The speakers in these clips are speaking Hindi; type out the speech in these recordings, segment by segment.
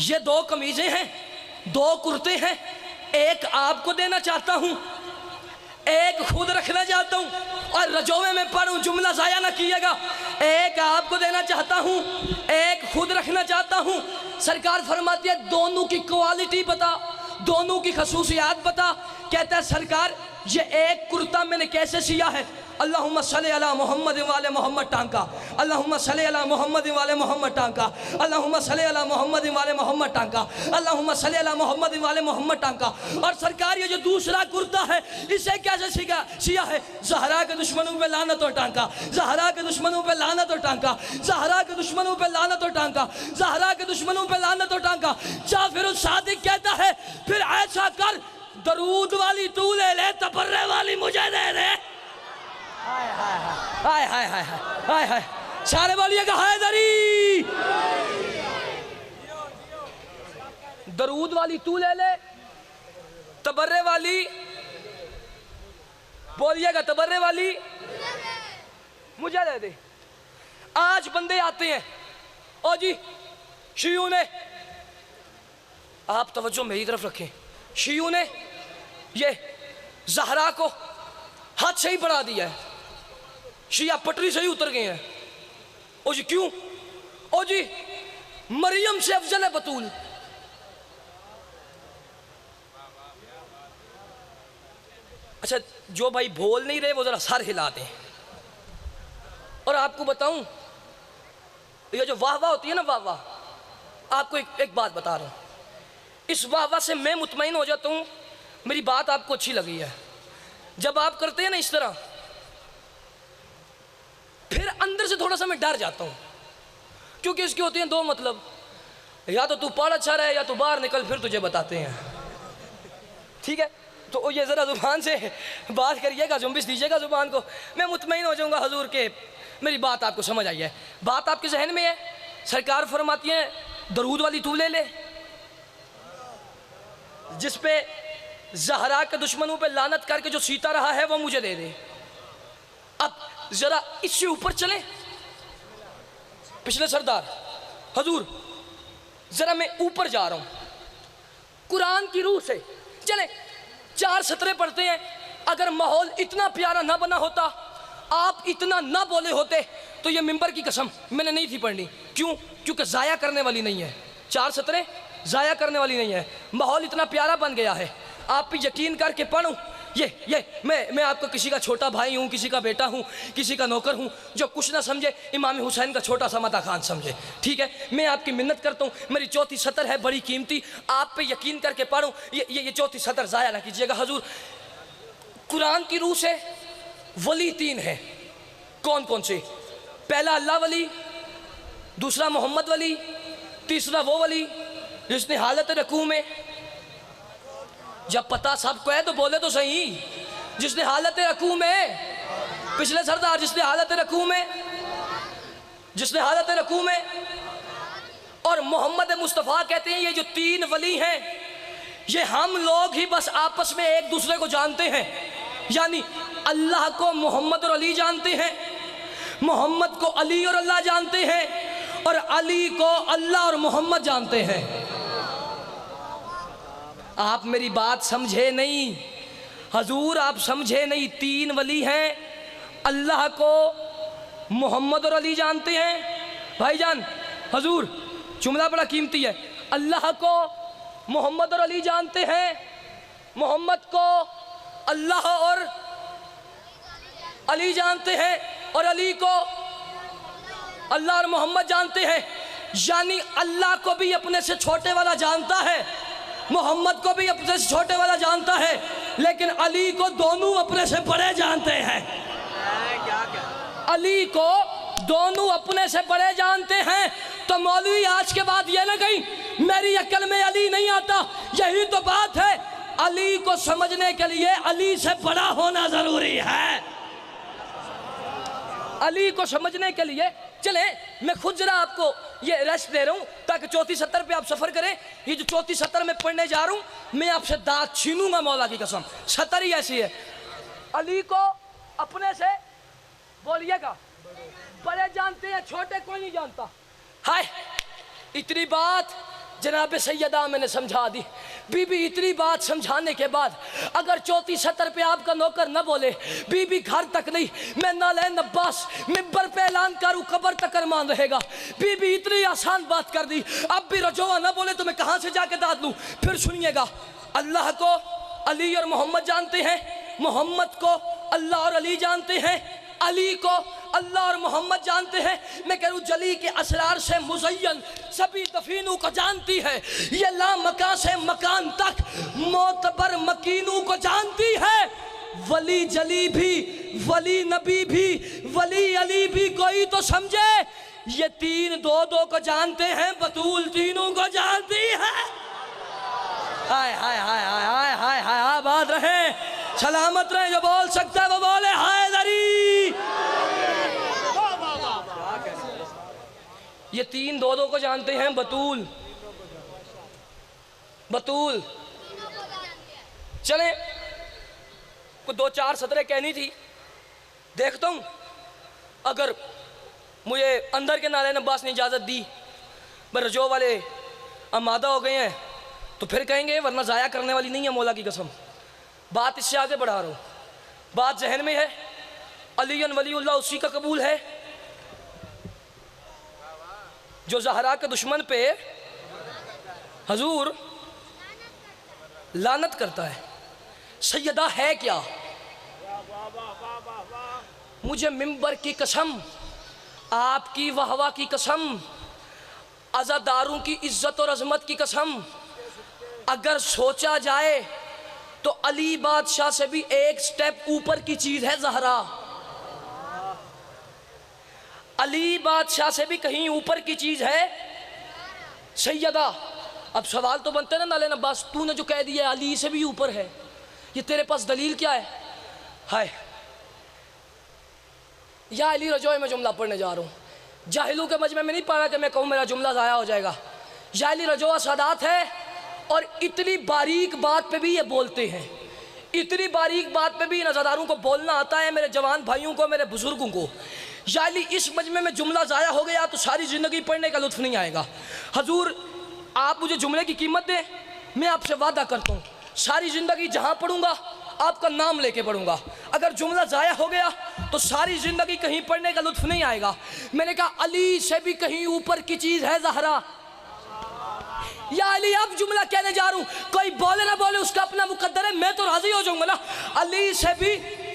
ये 2 कमीजें हैं, 2 कुर्ते हैं, एक आपको देना चाहता हूं, एक खुद रखना चाहता हूं, और रजोवे में पढ़ूं, जुमला ज़ाया ना कीजिएगा। एक आपको देना चाहता हूं, एक खुद रखना चाहता हूं। सरकार फरमाती है दोनों की क्वालिटी बता, दोनों की खसूसियात बता। कहता है सरकार ये एक कुर्ता मैंने कैसे सिया है, अल्लाहुम्मा सल्ली अला मोहम्मद वाले मोहम्मद टांका, अल्लाहुम्मा सल्ली अला मोहम्मद वाले मोहम्मद टांका, अल्लाहुम्मा सल्ली अला मोहम्मद वाले मोहम्मद टांका, अल्लाहुम्मा सल्ली अला मोहम्मद वाले मोहम्मद टांका। और सरकार ये जो दूसरा कुर्ता है इसे कैसे सिया है, ज़हरा के दुश्मनों पे लानत और टांका, ज़हरा के दुश्मनों पे लानत और टांका, ज़हरा के दुश्मनों पे लानत और टांका, ज़हरा के दुश्मनों पे लानत और टांका। जाफिर सादिक कहता है फिर ऐसा कर, दरूद वाली तू ले ले, तबर्रे वाली मुझे दे दे। हाय हाय हाय हाय हाय हाय हाय, सारे बोलिएगा हैदरी। दरूद वाली तू ले ले, तबर्रे वाली, बोलिएगा तबर्रे वाली मुझे दे दे। आज बंदे आते हैं, ओ जी शियू ने, आप तवज्जो मेरी तरफ रखें, शियू ने ये ज़हरा को हाथ से ही बढ़ा दिया है, शिया पटरी से ही उतर गए हैं। ओ जी क्यों, ओ जी मरियम से अफजल है बतूल। अच्छा जो भाई बोल नहीं रहे वो जरा सर हिला दें। और आपको बताऊं ये जो वाह वाह होती है ना, वाह वाह, आपको एक बात बता रहा हूं, इस वाह वाह से मैं मुतमईन हो जाता हूं मेरी बात आपको अच्छी लगी है। जब आप करते हैं ना इस तरह, फिर अंदर से थोड़ा सा मैं डर जाता हूं, क्योंकि इसकी होती हैं 2 मतलब, या तो तू पढ़ अच्छा रहे या तू बाहर निकल, फिर तुझे बताते हैं। ठीक है, तो ये ज़रा ज़ुबान से बात करिएगा, जुम्बिश दीजिएगा ज़ुबान को, मैं मुतमईन हो जाऊंगा हजूर के मेरी बात आपको समझ आई है। बात आपके जहन में है, सरकार फरमाती है दरूद वाली तू ले ले, जिस पे ज़हरा के दुश्मनों पे लानत करके जो सीता रहा है वो मुझे दे दे। अब जरा इससे ऊपर चलें, पिछले सरदार हजूर, जरा मैं ऊपर जा रहा हूं, कुरान की रूह से चले 4 सतरे पढ़ते हैं। अगर माहौल इतना प्यारा ना बना होता, आप इतना ना बोले होते, तो ये मिंबर की कसम मैंने नहीं थी पढ़नी। क्यों? क्योंकि ज़ाया करने वाली नहीं है, 4 सतरे ज़ाया करने वाली नहीं है। माहौल इतना प्यारा बन गया है, आप भी यकीन करके पढ़ूं। ये मैं आपका किसी का छोटा भाई हूँ, किसी का बेटा हूँ, किसी का नौकर हूँ, जो कुछ ना समझे इमाम हुसैन का छोटा सा मता खान समझे। ठीक है, मैं आपकी मिन्नत करता हूँ, मेरी 4थी सतर है बड़ी कीमती, आप पे यकीन करके पढ़ूं। ये 4थी सतर ज़ाया ना कीजिएगा हजूर। कुरान की रूह से वली 3 है। कौन कौन से? पहला अल्लाह वली, दूसरा मोहम्मद वली, तीसरा वो वली जिसने हालत रकू में, जब पता सबको है तो बोले तो सही, जिसने हालत रकू में, पिछले सरदार जिसने हालत रकू में, जिसने हालत रकू में, और मोहम्मद मुस्तफ़ा कहते हैं ये जो 3 वली हैं ये हम लोग ही बस आपस में एक दूसरे को जानते हैं। यानी अल्लाह को मोहम्मद और अली जानते हैं, मोहम्मद को अली और अल्लाह जानते हैं, और अली को अल्लाह और मोहम्मद जानते हैं। आप मेरी बात समझे नहीं हजूर, आप समझे नहीं। 3 वली हैं, अल्लाह को मोहम्मद और अली जानते हैं। भाईजान हजूर जुमला बड़ा कीमती है, अल्लाह को मोहम्मद और अली जानते हैं, मोहम्मद को अल्लाह और अली जानते हैं, और अली को अल्लाह और मोहम्मद जानते हैं। यानी अल्लाह को भी अपने से छोटे वाला जानता है, मोहम्मद को भी अपने से छोटे वाला जानता है, लेकिन अली को दोनों अपने से बड़े जानते हैं। अली को दोनों अपने से बड़े जानते हैं। तो मौलवी आज के बाद ये ना कहीं मेरी अक्ल में अली नहीं आता, यही तो बात है। अली को समझने के लिए अली से बड़ा होना जरूरी है। अली को समझने के लिए चले मैं खुद जरा आपको ये रेस्ट दे रहा हूं ताकि 4थी सतर पे आप सफर करें। ये जो 4थी सतर में पढ़ने जा रहा हूं मैं आपसे दांत छीनूंगा मौला की कसम। सतर ही ऐसी है, अली को अपने से बोलिएगा बड़े जानते हैं, छोटे कोई नहीं जानता। हाय इतनी बात जनाब सैयदा मैंने समझा दी। बीबी इतनी बात समझाने के बाद अगर चौथी सतर पे आपका नौकर न बोले, बीबी घर तक नहीं, मैं नालैन अब्बास मिंबर पे ऐलान करूँ कब्र तक अरमान रहेगा। बीबी इतनी आसान बात कर दी, अब भी रजोआ न बोले तो मैं कहाँ से जाके दाद लूँ। फिर सुनिएगा, अल्लाह को अली और मोहम्मद जानते हैं, मोहम्मद को अल्लाह और अली जानते हैं, अली को अल्लाह और मोहम्मद जानते हैं। मैं कह रहा हूँ जली के असरार से मुज़य्यन सभी दफीनों को जानती है, ये ला मकान से मकान तक मोतबर मकीनों को जानती है। वली जली भी, वली नबी भी, वली अली भी कोई तो समझे, ये तीन दो दो को जानते हैं, बतूल तीनों को जानती है। हाय हाय हाय हाय हाय हाय हाय, आबाद रहे, सलामत रहे, जो बोल सकता है वो बोले हैदरी। ये तीन दो दो को जानते हैं, बतूल बतूल। चले कुछ दो चार सतरें कहनी थी, देखता हूँ अगर मुझे अंदर के नाले अब्बास ने इजाज़त दी, पर रजो वाले आमादा हो गए हैं तो फिर कहेंगे, वरना ज़ाया करने वाली नहीं है मौला की कसम। बात इससे आगे बढ़ा रहा हूँ, बात जहन में है, अलीयन वलीउल्लाह उसी का कबूल है जो ज़हरा के दुश्मन पे हजूर लानत करता है। सैयदा है क्या? मुझे मिंबर की कसम, आपकी वाहवा की कसम, अज़ादारों की इज्जत और अजमत की कसम, अगर सोचा जाए तो अली बादशाह से भी एक स्टेप ऊपर की चीज है ज़हरा। अली बादशाह से भी कहीं ऊपर की चीज है सैयदा। अब सवाल तो बनते ना नाले अब्बास, तूने जो कह दिया अली से भी ऊपर है, ये तेरे पास दलील क्या है? हाय या अली रजोए में जुमला पढ़ने जा रहा हूँ, जाहिलों के मजमे में नहीं पढ़ा कि मैं कहूँ मेरा जुमला ज़ाया हो जाएगा। या अली रजोआ सादात है, और इतनी बारीक बात पे भी ये बोलते हैं, इतनी बारीक बात पे भी नज़ादारों को बोलना आता है, मेरे जवान भाइयों को, मेरे बुजुर्गों को। याली इस मजमे में जुमला ज़ाया हो गया तो सारी ज़िंदगी पढ़ने का लुत्फ़ नहीं आएगा। हजूर आप मुझे जुमले की कीमत दें, मैं आपसे वादा करता हूँ सारी ज़िंदगी जहाँ पढ़ूंगा आपका नाम लेके पढ़ूंगा। अगर जुमला ज़ाया हो गया तो सारी ज़िंदगी कहीं पढ़ने का लुत्फ़ नहीं आएगा। मैंने कहा अली से भी कहीं ऊपर की चीज़ है ज़हरा। या अली अब जुमला कहने जा रहा हूँ, कोई बोले ना बोले उसका अपना मुकद्दर है, मैं तो राजी हो जाऊंगा ना। अली से भी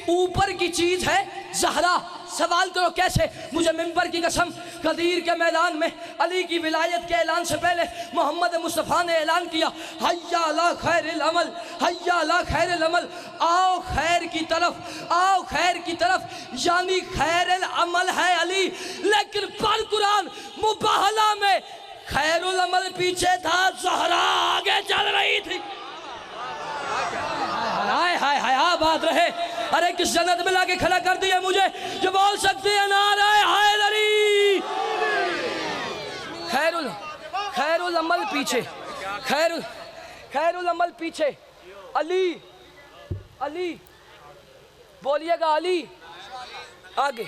ऊपर की चीज है ज़हरा। सवाल करो कैसे? मुझे मिंबर की कसम, गदीर के मैदान में अली की विलायत के ऐलान से पहले मोहम्मद मुस्तफ़ा ने ऐलान किया, हय्या अला खैरिल अमल, हय्या अला खैरिल अमल, आओ खैर की तरफ, आओ खैर की तरफ, यानी खैरिल अमल है अली। लेकिन पर कुरान मुबाहला में खैरुल अमल पीछे था, ज़हरा आगे चल रही थी। हाय हाय हाय आबाद रहे। अरे किस जन्नत में लाके खड़ा कर दिया मुझे, जो बोल सकते हैं नारा हैदरी। खैरुल अमल पीछे, खैरुल अमल पीछे, अली अली बोलिएगा, अली आगे।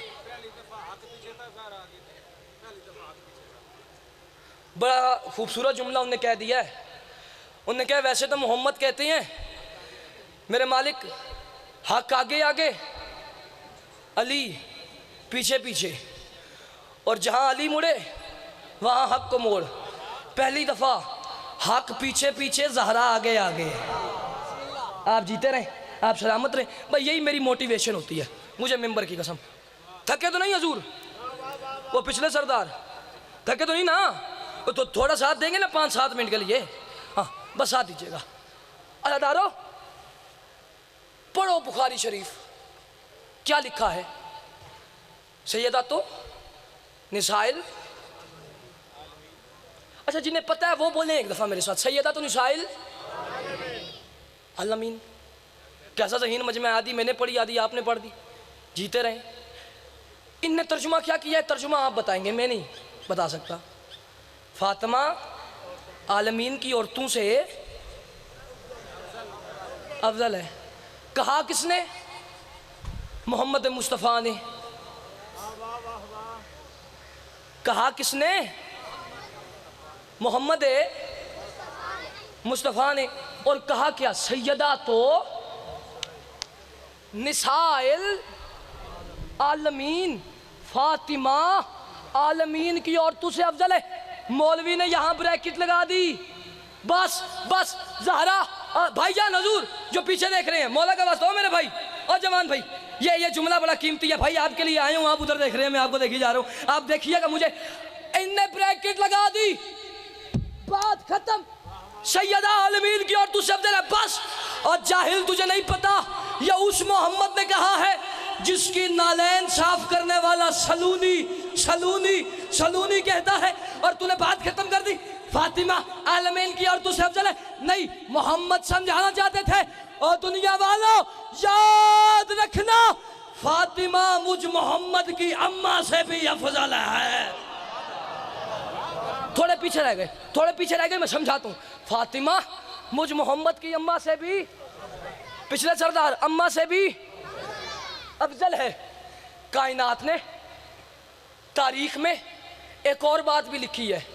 बड़ा खूबसूरत जुमला उन्होंने कह दिया है। उन्होंने कहा वैसे तो मोहम्मद कहते हैं मेरे मालिक हक आगे आगे, अली पीछे पीछे, और जहाँ अली मुड़े वहाँ हक को मोड़। पहली दफ़ा हक पीछे पीछे, ज़हरा आगे आगे। आप जीते रहें, आप सलामत रहें। भाई यही मेरी मोटिवेशन होती है। मुझे मिंबर की कसम, थके तो नहीं हजूर, वो पिछले सरदार थके तो नहीं ना, तो थोड़ा साथ देंगे ना 5-7 मिनट के लिए। हाँ बस साथ दीजिएगा। अदादारो पढ़ो बुखारी शरीफ, क्या लिखा है? सैयदा तो निसाइल, अच्छा जिन्हें पता है वो बोले एक दफ़ा मेरे साथ, सैयदा तो निसाइल अलमीन। कैसा ज़हीन मजमे आदि मैंने पढ़ी, आदि आपने पढ़ दी, जीते रहे। इनने तर्जुमा क्या किया है? तर्जुमा आप बताएंगे, मैं नहीं बता सकता। फातिमा आलमीन की औरतों से अफजल है। कहा किसने? मोहम्मद मुस्तफ़ा ने। कहा किसने? मोहम्मद मुस्तफ़ा ने और कहा क्या, सैयदा तो निसाइल आलमीन, फातिमा आलमीन की औरतों से अफजल है। मौलवी ने यहाँ ब्रैकेट लगा दी। बस बस ज़हरा भाईजान हजूर जो पीछे देख रहे हैं, मौला का वास्ता हो मेरे भाई और जवान भाई, ये जुमला बड़ा कीमती है भाई, आपके लिए आया हूँ। आप उधर देख रहे हैं, मैं आपको देखी जा रहा हूँ, आप देखिएगा मुझे। इनने ब्रैकेट लगा दी, बात खत्म, सैयदा आलमीन की और तू शब्द है बस। और जाहिल तुझे नहीं पता, ये उस मोहम्मद ने कहा है जिसकी नालैन साफ करने वाला सलूनी सलूनी सलूनी कहता है, और तूने बात खत्म कर दी। फातिमा आलमीन की और तू शब्द है नहीं, मोहम्मद समझाना चाहते थे और दुनिया वालों याद रखना, फातिमा मुझ मोहम्मद की अम्मा से भी अफजल है। थोड़े पीछे रह गए, थोड़े पीछे रह गए, मैं समझाता हूँ। फातिमा मुझ मोहम्मद की अम्मा से भी, पिछले सरदार अम्मा से भी अफजल है। कायनात ने तारीख में एक और बात भी लिखी है,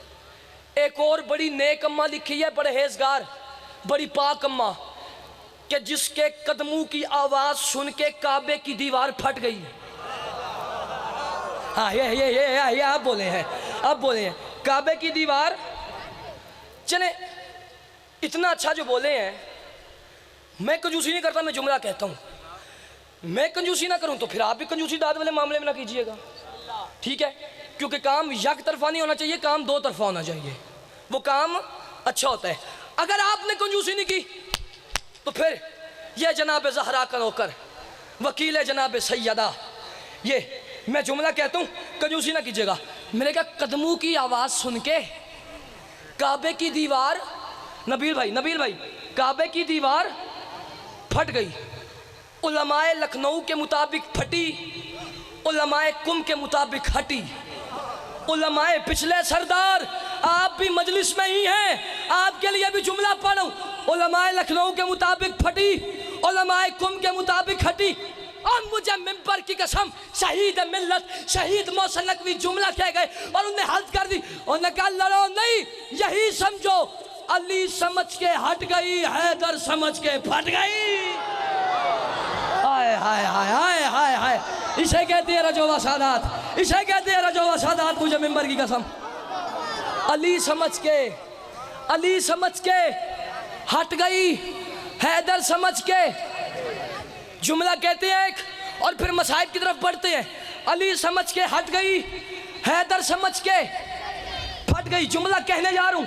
एक और बड़ी नेक अम्मा लिखी है, परहेजगार, बड़ी पाक अम्मा, कि जिसके कदमों की आवाज सुन के काबे की दीवार फट गई। हाँ ये आप बोले हैं, अब बोले हैं काबे की दीवार। चले इतना अच्छा जो बोले हैं, मैं कंजूसी नहीं करता, मैं जुमला कहता हूँ। मैं कंजूसी ना करूँ तो फिर आप भी कंजूसी दाद वाले मामले में ना कीजिएगा, ठीक है? क्योंकि काम एक तरफा नहीं होना चाहिए, काम दो तरफा होना चाहिए, वो काम अच्छा होता है। अगर आपने कंजूसी नहीं की तो फिर ये जनाब ज़हरा का नौकर, वकील जनाब सैयदा, ये मैं जुमला कहता हूँ, कंजूसी ना कीजिएगा। मैंने कहा कदमों की आवाज़ सुन के काबे की दीवार, नबील भाई काबे की दीवार फट गई। उलमाए लखनऊ के मुताबिक फटी, उलमाए कुम के मुताबिक हटी। उलमाए पिछले सरदार आप भी मजलिस में ही हैं, आपके लिए भी जुमला पढ़ूं। उलमाए लखनऊ के मुताबिक फटी, उलमाए कुम के मुताबिक हटी। और मुझे मिंबर की कसम, शहीद मिल्लत, शहीद मौसन नकवी जुमला कह गए और उन्हें हद कर दी। उन्होंने कहा लड़ो नहीं, यही समझो, अली समझ के हट गई, हैदर समझ के फट गई। हाय हाय हाय हाय हाय हाय, इसे कहते हैं रजोवा सादात, इसे कहते हैं रजोवा सादात। मुझे मिंबर की कसम, अली समझ के हट गई, हैदर समझ के, जुमला कहते हैं एक, और फिर मसाइब की तरफ बढ़ते हैं। अली समझ के हट गई, हैदर समझ के फट गई। जुमला कहने जा रहा हूं,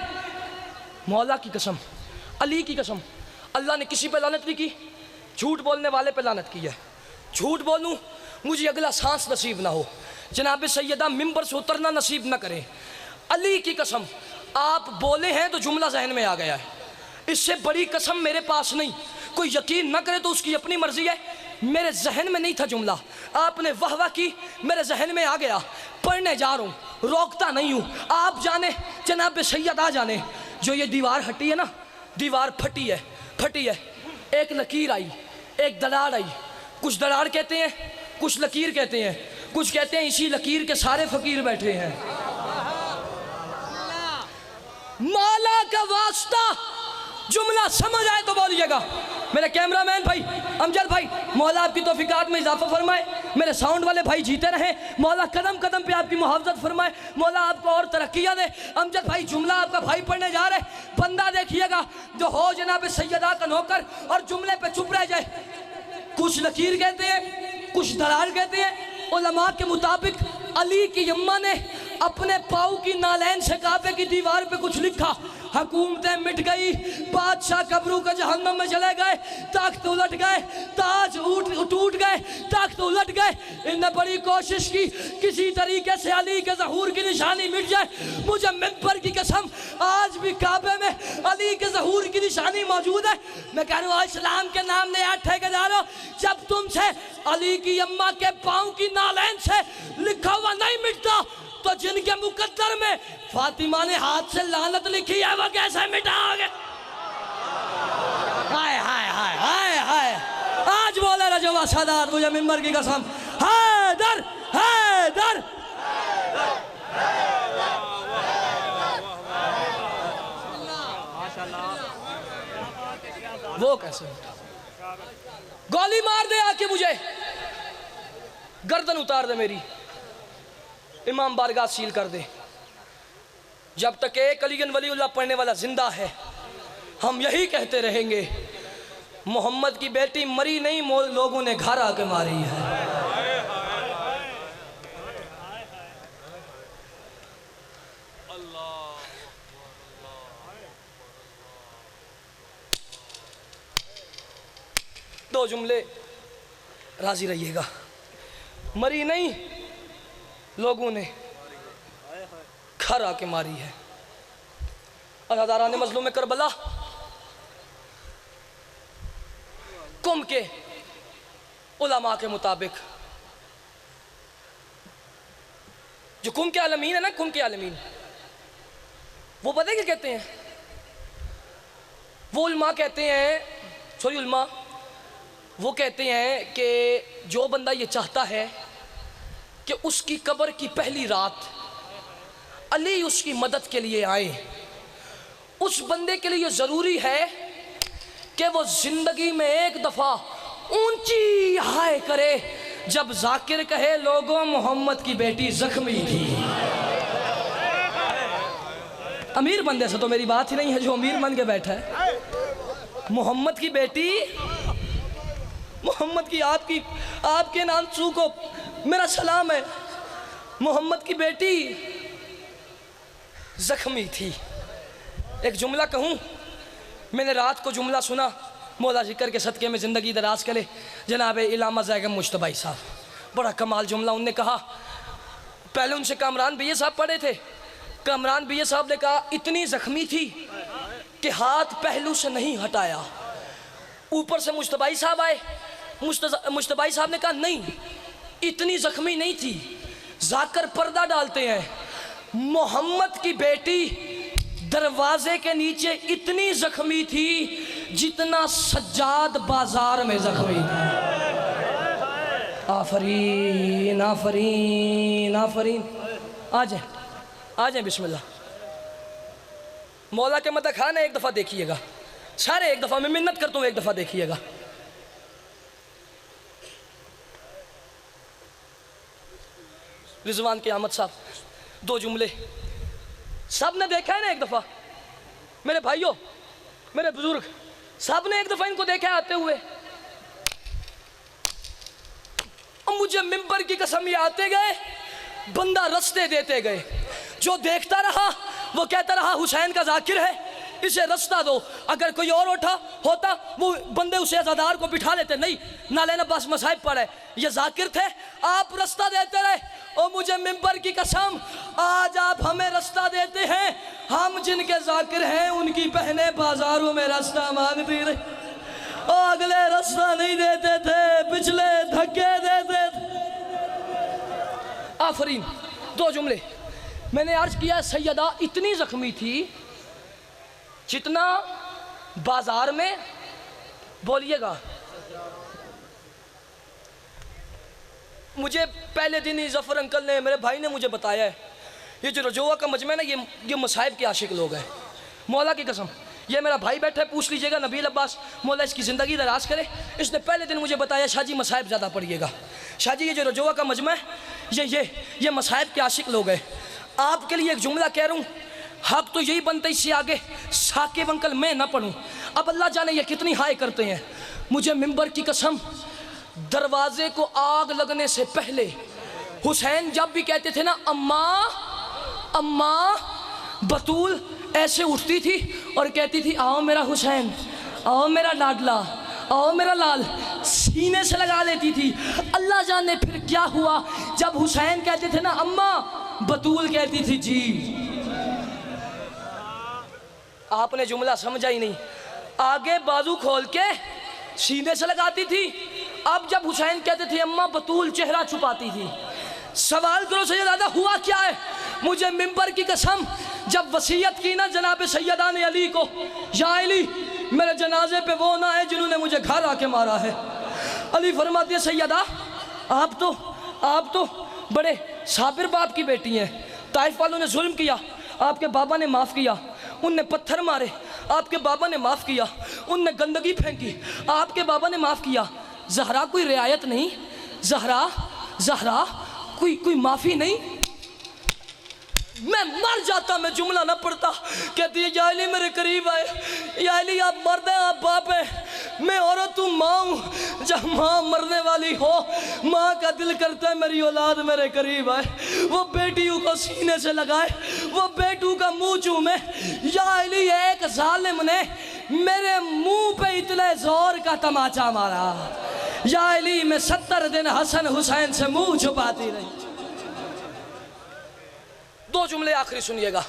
मौला की कसम, अली की कसम, अल्लाह ने किसी पे लानत नहीं की, झूठ बोलने वाले पे लानत की है। झूठ बोलूं मुझे अगला सांस नसीब ना हो, जनाब सैयदा मिंबर से उतरना नसीब ना करे। अली की कसम, आप बोले हैं तो जुमला जहन में आ गया है, इससे बड़ी कसम मेरे पास नहीं। कोई यकीन न करे तो उसकी अपनी मर्जी है, मेरे जहन में नहीं था जुमला, आपने वाह वाह की, मेरे जहन में आ गया, पढ़ने जा रहा हूँ, रोकता नहीं हूँ। आप जाने, जनाब सैयदा जाने, जो ये दीवार हटी है ना, दीवार फटी है, एक लकीर आई, एक दरार आई। कुछ दरार कहते हैं, कुछ लकीर कहते हैं, कुछ कहते हैं इसी लकीर के सारे फकीर बैठे हैं। मौला का वास्ता, जुमला समझ आए तो बोलिएगा। मेरे कैमरामैन भाई, अमजद भाई, मौला आपकी तौफीकात में इजाफा फरमाए, मेरे साउंड वाले भाई जीते रहे, मौला कदम कदम पे आपकी मुहावजत फरमाए, मौला आपको और तरक्कियाँ दे। अमजद भाई जुमला आपका भाई पढ़ने जा रहे, बंदा देखिएगा जो हो जनाब सैयदा का नौकर और जुमले पे चुप रह जाए। कुछ लकीर कहते हैं, कुछ दरार कहते हैं। उलमा के मुताबिक अली की अम्मा ने अपने पाँव की नालैन से काबे की दीवार पे कुछ लिखा, हुकूमतें मिट गई, बादशाह कब्रों के जहन्नम में चले गए, तख्त उलट गए, ताज टूट गए, तख्त उलट गए। इनने बड़ी कोशिश की किसी तरीके से अली के ज़हूर की निशानी मिट जाए। मुझे मिंबर की कसम, आज भी काबे में अली के ज़हूर की निशानी मौजूद है। मैं कह रहा हूँ इस्लाम के नाम ने याद ठेकेदारों, जब तुमसे अली की अम्मा के पाँव की नालैन से लिखा हुआ नहीं मिटता तो जिनके मुकद्दर में फातिमा ने हाथ से लानत लिखी है वो कैसे मिटाओगे? हाय हाय हाय हाय हाय, आज बोले रजवा सादात, मुझे मिंबर की कसम, हैदर हैदर। वो कैसे? गोली मार दे आके मुझे, गर्दन उतार दे मेरी, इमाम बारगाह सील कर दे। जब तक एक अलीगन वलीउल्लाह पढ़ने वाला जिंदा है हम यही कहते रहेंगे, मोहम्मद की बेटी मरी नहीं, लोगों ने घर आके मारी है। दो जुमले राजी रहिएगा, मरी नहीं, लोगों ने घर आके मारी है। और हज़ारान मजलूम करबला कुम के उलमा के मुताबिक, जो कुम के आलमीन है ना, कुम के आलमीन, वो पता है क्या कहते हैं? वो उलमा कहते हैं, सॉरी उलमा, वो कहते हैं कि जो बंदा ये चाहता है कि उसकी कब्र की पहली रात अली उसकी मदद के लिए आए, उस बंदे के लिए ज़रूरी है कि वो ज़िंदगी में एक दफ़ा ऊंची हाय करे जब जाकिर कहे लोगों मोहम्मद की बेटी जख्मी थी। अमीर बंदे से तो मेरी बात ही नहीं है, जो अमीर बन के बैठा है। मोहम्मद की बेटी, मोहम्मद की आपके नानसू को मेरा सलाम है, मोहम्मद की बेटी जख्मी थी। एक जुमला कहूँ, मैंने रात को जुमला सुना, मौला जिक्र के सदक़े में ज़िंदगी दराज करे, जनाब इलामा ज़ैगम मुश्तबाई साहब, बड़ा कमाल जुमला उनने कहा। पहले उनसे कामरान भैया साहब पढ़े थे, कामरान भैया साहब ने कहा इतनी ज़ख्मी थी कि हाथ पहलू से नहीं हटाया। ऊपर से मुश्तबाई साहब आए, मुश्तबाई साहब ने कहा नहीं, इतनी ज़ख्मी नहीं थी, जाकर पर्दा डालते हैं। मोहम्मद की बेटी दरवाजे के नीचे इतनी जख्मी थी जितना सज्जाद बाजार में जख्मी था। आफरीन आफरीन आफरीन। आ जाए बिस्मिल्लाह। मौला के मत खाना एक दफ़ा देखिएगा, सारे एक दफ़ा, मैं मिन्नत करता हूँ, एक दफ़ा देखिएगा। रिजवान के अहमद साहब, दो जुमले सब ने देखा है ना एक दफ़ा, मेरे भाइयों, मेरे बुजुर्ग, सब ने एक दफ़ा इनको देखा है आते हुए। और मुझे मिंबर की कसम, ये आते गए, बंदा रास्ते देते गए, जो देखता रहा वो कहता रहा हुसैन का जाकिर है, इसे रास्ता दो। अगर कोई और होता वो बंदे उसे अज़ादार को बिठा लेते, नहीं नाले अब्बास मसाहिब पर है, ये जाकिर थे, आप रास्ता देते रहे। और मुझे मिंबर की कसम, आज आप हमें रास्ता देते हैं, हम जिनके जाकिर हैं उनकी बहनें बाजारों में रास्ता मांगती रही, और अगले रास्ता नहीं देते थे, पिछले धक्के देते थे। आफरीन। दो जुमले मैंने अर्ज किया, सैयदा इतनी जख्मी थी जितना बाजार में, बोलिएगा, मुझे पहले दिन ही जफ़र अंकल ने, मेरे भाई ने मुझे बताया है, ये जो रजोआ का मजमा है ना, ये मसाहिब के आशिक लोग हैं। मौला की कसम, ये मेरा भाई बैठा है, पूछ लीजिएगा, नबील अब्बास, मौला इसकी ज़िंदगी दराज करे, इसने पहले दिन मुझे बताया, शाहजी मसाहिब ज़्यादा पढ़िएगा। शाहजी ये जो रजोआ का मजमा है, ये मसाहिब के आशिक लोग हैं। आपके लिए एक जुमला कह रहा हूँ, हक तो यही बनता है, इससे आगे साकिब अंकल मैं ना पढ़ूँ। अब अल्लाह जाने ये कितनी हाय करते हैं। मुझे मिंबर की कसम, दरवाजे को आग लगने से पहले हुसैन जब भी कहते थे ना अम्मा अम्मा, बतूल ऐसे उठती थी और कहती थी आओ मेरा हुसैन, आओ मेरा लाडला, आओ मेरा लाल, सीने से लगा लेती थी। अल्लाह जाने फिर क्या हुआ, जब हुसैन कहते थे ना अम्मा, बतूल कहती थी जी। आपने जुमला समझा ही नहीं, आगे बाजू खोल के सीने से लगाती थी। अब जब हुसैन कहते थे अम्मा, बतूल चेहरा छुपाती थी। सवाल करो सैयदा हुआ क्या है। मुझे मिंबर की कसम, जब वसीयत की ना जनाब सैयदा ने अली को, या अली मेरे जनाजे पे वो ना है जिन्होंने मुझे घर आके मारा है। अली फरमाती है सैयदा आप तो बड़े साबिर बाप की बेटी हैं, ताइफ वालों ने जुल्म किया, आपके बाबा ने माफ़ किया, उनने पत्थर मारे, आपके बाबा ने माफ़ किया, उनने गंदगी फेंकी, आपके बाबा ने माफ़ किया। ज़हरा कोई रियायत नहीं, ज़हरा कोई माफ़ी नहीं। मैं मर जाता, मैं जुमला ना पढ़ता। कहती है या अली मेरे करीब आए, या अली आप मर्द हैं, आप बाप है, मैं औरत हूँ, माँ हूँ। जब माँ मरने वाली हो, माँ का दिल करता है मेरी औलाद मेरे करीब आए, वो बेटियों को सीने से लगाए, वो बेटू का मुँह चूमे। या अली एक जालिम ने मेरे मुँह पे इतने जोर का तमाचा मारा, या अली मैं 70 दिन हसन हुसैन से मुँह छुपाती रही। दो जुमले आखिरी सुनिएगा,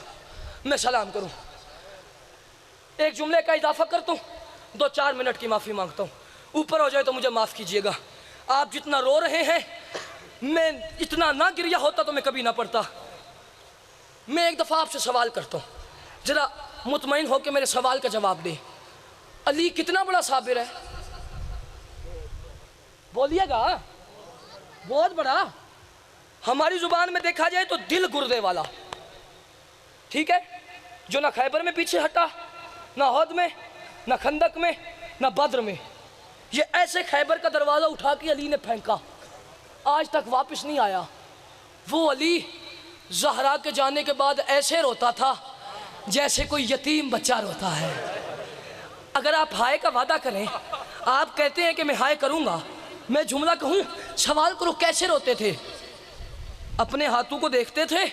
मैं सलाम करूं। एक जुमले का इजाफा करता हूं, 2-4 मिनट की माफ़ी मांगता हूं। ऊपर हो जाए तो मुझे माफ़ कीजिएगा। आप जितना रो रहे हैं, मैं इतना ना गिरिया होता तो मैं कभी ना पढ़ता। मैं एक दफ़ा आपसे सवाल करता हूं, ज़रा मुतमईन होकर मेरे सवाल का जवाब दें। अली कितना बड़ा साबिर है? बोलिएगा, बहुत बड़ा। हमारी जुबान में देखा जाए तो दिल गुर्दे वाला, ठीक है, जो ना खैबर में पीछे हटा, ना हौद में, ना खंदक में, ना बद्र में। ये ऐसे खैबर का दरवाज़ा उठा के अली ने फेंका, आज तक वापस नहीं आया। वो अली ज़हरा के जाने के बाद ऐसे रोता था जैसे कोई यतीम बच्चा रोता है। अगर आप हाय का वादा करें, आप कहते हैं कि मैं हाय करूँगा, मैं जुमला कहूँ, सवाल करो कैसे रोते थे? अपने हाथों को देखते थे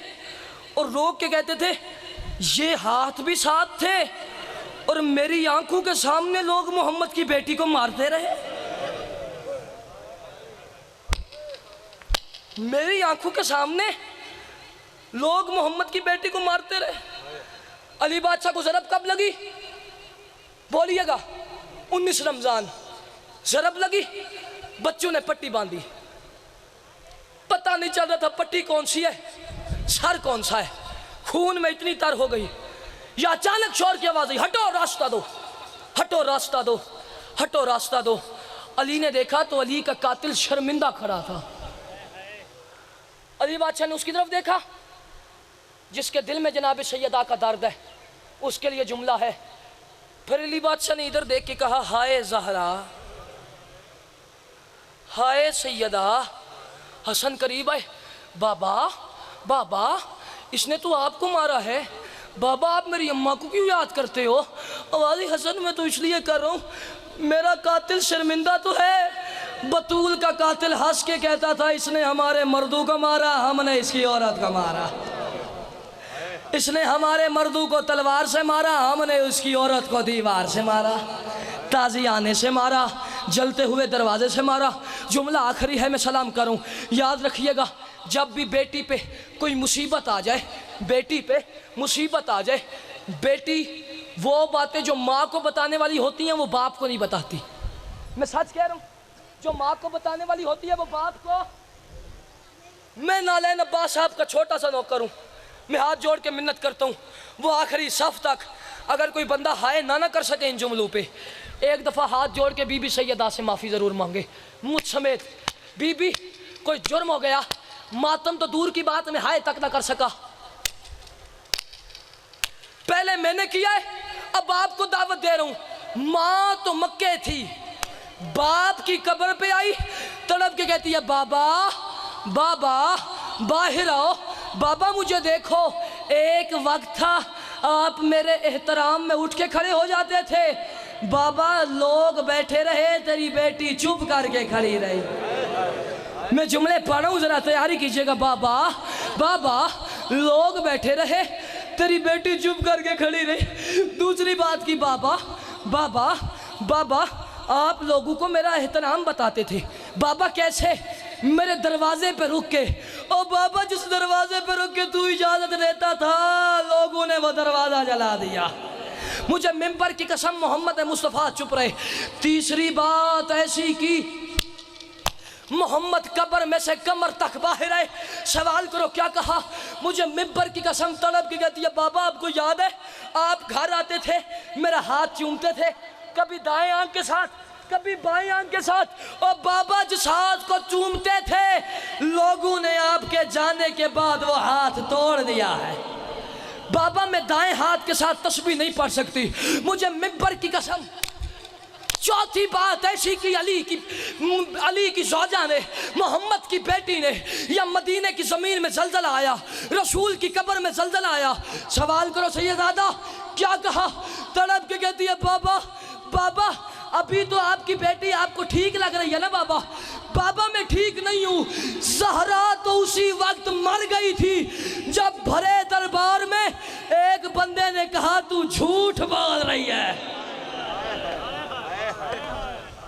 और रोक के कहते थे ये हाथ भी साथ थे, और मेरी आंखों के सामने लोग मोहम्मद की बेटी को मारते रहे। मेरी आंखों के सामने लोग मोहम्मद की बेटी को मारते रहे। अली बादशाह को ज़रब कब लगी? बोलिएगा। 19 रमज़ान ज़रब लगी, बच्चों ने पट्टी बांधी, पता नहीं चल रहा था पट्टी कौन सी है, सर कौन सा है। खून में इतनी तर हो गई, या अचानक शोर की आवाज़ आई, हटो रास्ता दो, हटो रास्ता दो, हटो रास्ता दो। अली ने देखा तो अली का कातिल शर्मिंदा खड़ा था। अली बादशाह ने उसकी तरफ देखा, जिसके दिल में जनाब सैयदा का दर्द है, उसके लिए जुमला है। फिर अली बादशाह ने इधर देख के कहा, हाय ज़हरा, हाय सैयदा। हसन करीब आए, बाबा बाबा इसने तो आपको मारा है, बाबा आप मेरी अम्मा को क्यों याद करते हो? वाली हसन मैं तो इसलिए कर रहा हूँ, मेरा कातिल शर्मिंदा तो है। बतूल का कातिल हंस के कहता था इसने हमारे मर्दों को मारा, हमने इसकी औरत को मारा। इसने हमारे मर्दों को तलवार से मारा, हमने उसकी औरत को दीवार से मारा, ताज़ी आने से मारा, जलते हुए दरवाजे से मारा। जुमला आखिरी है, मैं सलाम करूं। याद रखिएगा, जब भी बेटी पे कोई मुसीबत आ जाए, बेटी पे मुसीबत आ जाए, बेटी वो बातें जो माँ को बताने वाली होती हैं वो बाप को नहीं बताती। मैं सच कह रहा हूँ, जो माँ को बताने वाली होती है वो बाप को। मैं नालैन अब्बास साहब का छोटा सा नौकर हूँ, मैं हाथ जोड़ के मिन्नत करता हूँ, वो आखिरी सफ तक अगर कोई बंदा हाय ना कर सके इन जुमलों पे, एक दफ़ा हाथ जोड़ के बीबी सैयदा से माफ़ी ज़रूर मांगे, मुझ समेत। बीबी कोई जुर्म हो गया, मातम तो दूर की बात, मैं हाय तक ना कर सका, पहले मैंने किया है, अब आपको दावत दे रहा हूँ। माँ तो मक्के थी, बाप की कब्र पे आई, तड़प के कहती है बाबा बाबा बाहर आओ, बाबा मुझे देखो। एक वक्त था आप मेरे एहतराम में उठ के खड़े हो जाते थे, बाबा लोग बैठे रहे, तेरी बेटी चुप करके खड़ी रही। मैं जुमले पढ़ रहा हूँ, जरा तैयारी कीजिएगा। बाबा बाबा लोग बैठे रहे, तेरी बेटी चुप करके खड़ी रही। दूसरी बात की, बाबा बाबा बाबा आप लोगों को मेरा एहतराम बताते थे। बाबा कैसे? मेरे दरवाजे पे रुक के। ओ बाबा जिस दरवाजे पे रुक के तू इजाजत देता था, लोगों ने वो दरवाजा जला दिया। मुझे मिंबर की कसम मोहम्मद मुस्तफ़ा चुप रहे। तीसरी बात ऐसी की, मोहम्मद कब्र में से कमर तक बाहर आए। सवाल करो क्या कहा? मुझे मिंबर की कसम तड़प की कहती है, बाबा आपको याद है आप घर आते थे, मेरा हाथ चूमते थे, कभी दाएं आंख के साथ कभी बाएं आंख के साथ, और बाबा जिस हाथ को चूमते थे लोगों ने आपके जाने के बाद वो हाथ तोड़ दिया है। बाबा मैं दाएं हाथ के साथ तस्बीह नहीं पढ़ सकती, मुझे मिंबर की कसम। चौथी बात ऐसी कि अली की ज़ौजा ने, मोहम्मद की बेटी ने, या मदीने की ज़मीन में जलजला आया, रसूल की कब्र में जलजला आया। सवाल करो सैयदादा क्या कहा? तड़प के कहती है बाबा बाबा अभी तो आपकी बेटी आपको ठीक लग रही है ना बाबा? बाबा मैं ठीक नहीं हूँ। ज़हरा तो उसी वक्त मर गई थी जब भरे दरबार में एक बंदे ने कहा तू झूठ बोल रही है।